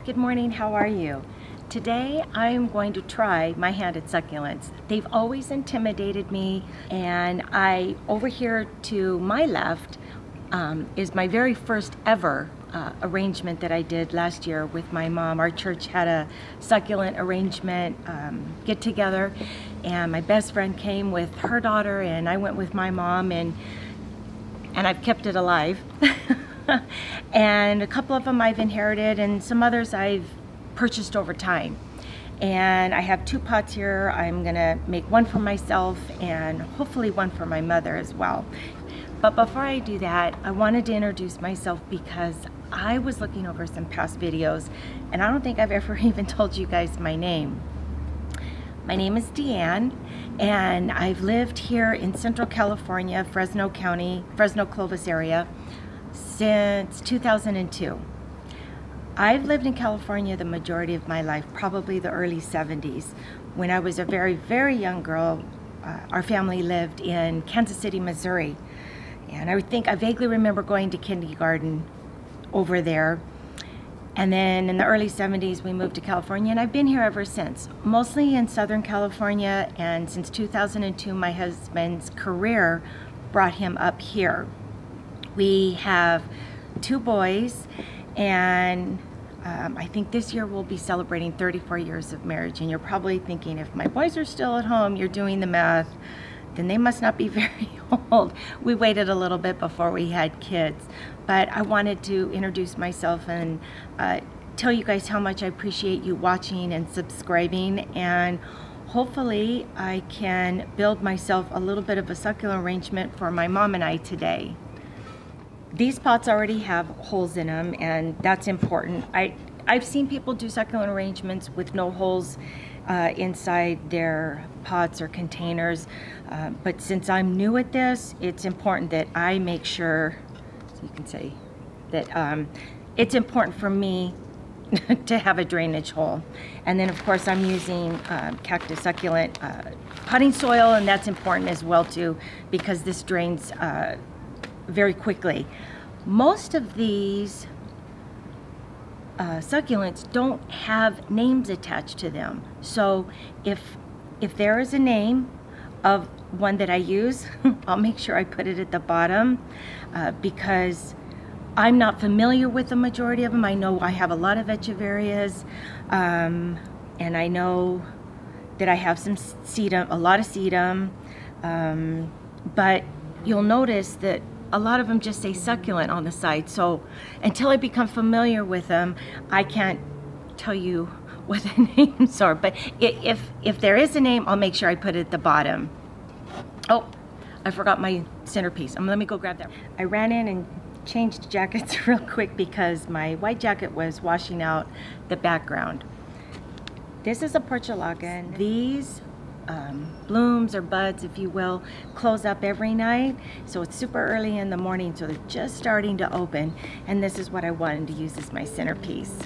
Good morning, how are you? Today I'm going to try my hand at succulents. They've always intimidated me, and over here to my left is my very first ever arrangement that I did last year with my mom. Our church had a succulent arrangement get together, and my best friend came with her daughter and I went with my mom, and I've kept it alive. And a couple of them I've inherited and some others I've purchased over time. And I have 2 pots here. I'm gonna make one for myself and hopefully one for my mother as well. But before I do that, I wanted to introduce myself because I was looking over some past videos and I don't think I've ever even told you guys my name. My name is DeAnn, and I've lived here in Central California, Fresno County, Fresno Clovis area, since 2002. I've lived in California the majority of my life, probably the early 70s. When I was a very, very young girl, our family lived in Kansas City, Missouri. And I vaguely remember going to kindergarten over there. And then in the early 70s, we moved to California, and I've been here ever since, mostly in Southern California. And since 2002, my husband's career brought him up here. We have 2 boys, and I think this year we'll be celebrating 34 years of marriage. And you're probably thinking, if my boys are still at home, you're doing the math, then they must not be very old. We waited a little bit before we had kids. But I wanted to introduce myself and tell you guys how much I appreciate you watching and subscribing. And hopefully I can build myself a little bit of a succulent arrangement for my mom and I today. These pots already have holes in them, and that's important. I've seen people do succulent arrangements with no holes inside their pots or containers, but since I'm new at this, it's important that I make sure, so you can say that it's important for me to have a drainage hole. And then of course I'm using cactus succulent potting soil, and that's important as well too, because this drains very quickly. Most of these succulents don't have names attached to them. So if there is a name of one that I use, I'll make sure I put it at the bottom because I'm not familiar with the majority of them. I know I have a lot of Echeverias, and I know that I have some Sedum, a lot of Sedum, but you'll notice that a lot of them just say succulent on the side. So until I become familiar with them, I can't tell you what the names are. But if there is a name, I'll make sure I put it at the bottom. Oh, I forgot my centerpiece. Let me go grab that. I ran in and changed jackets real quick because my white jacket was washing out the background. This is a Portulacaria. These blooms or buds, if you will, close up every night. So it's super early in the morning, so they're just starting to open. And this is what I wanted to use as my centerpiece.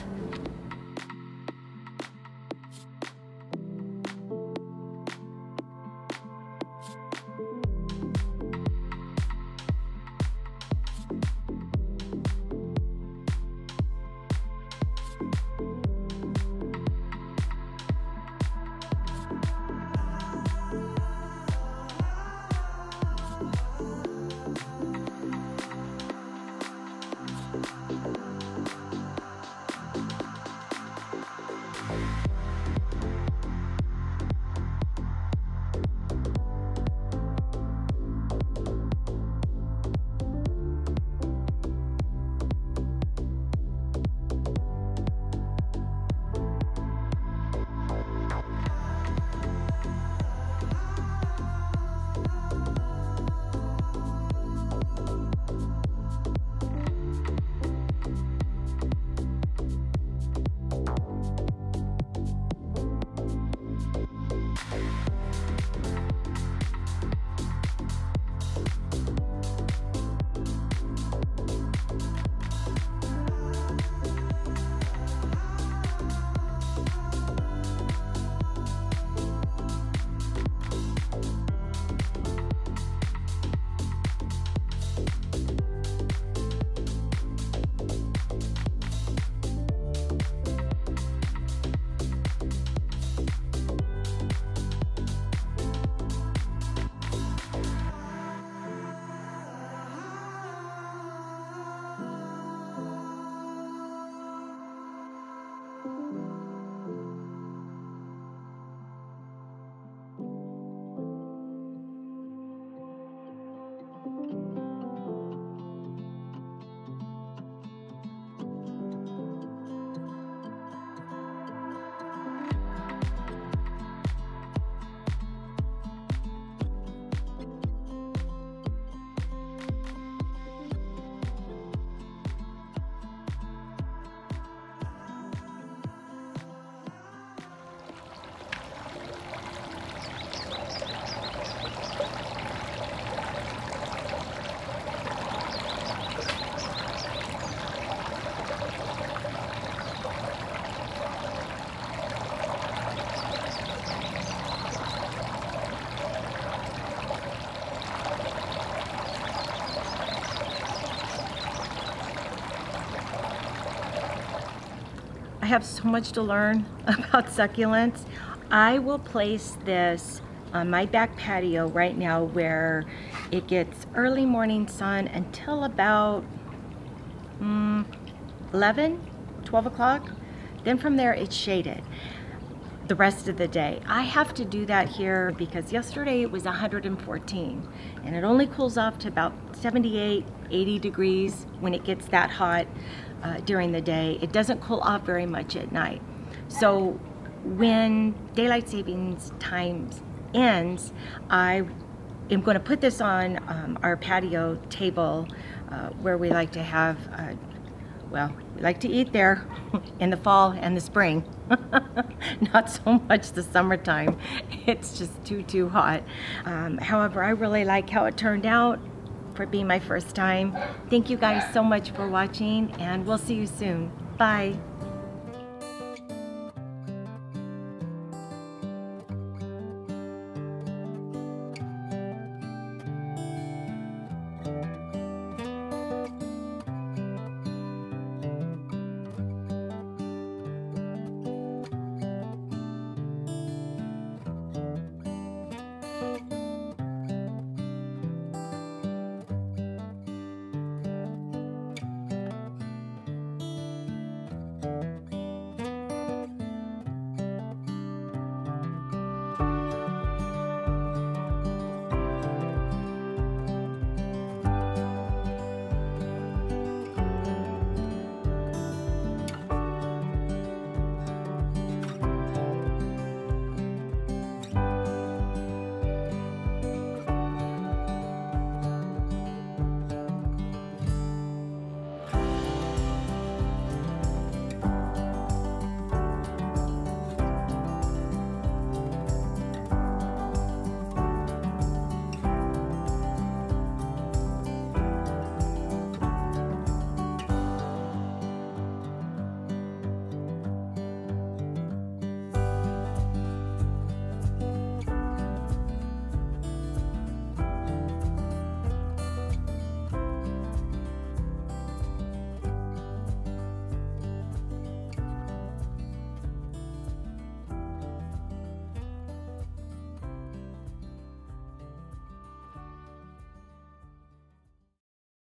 I have so much to learn about succulents. I will place this on my back patio right now where it gets early morning sun until about 11, 12 o'clock. Then from there it's shaded the rest of the day. I have to do that here because yesterday it was 114 and it only cools off to about 78, 80 degrees when it gets that hot during the day. It doesn't cool off very much at night. So when daylight savings time ends, I am going to put this on our patio table where we like to have, well, we like to eat there in the fall and the spring. Not so much the summertime. It's just too hot. However, I really like how it turned out for being my first time. Thank you guys so much for watching, and we'll see you soon. Bye.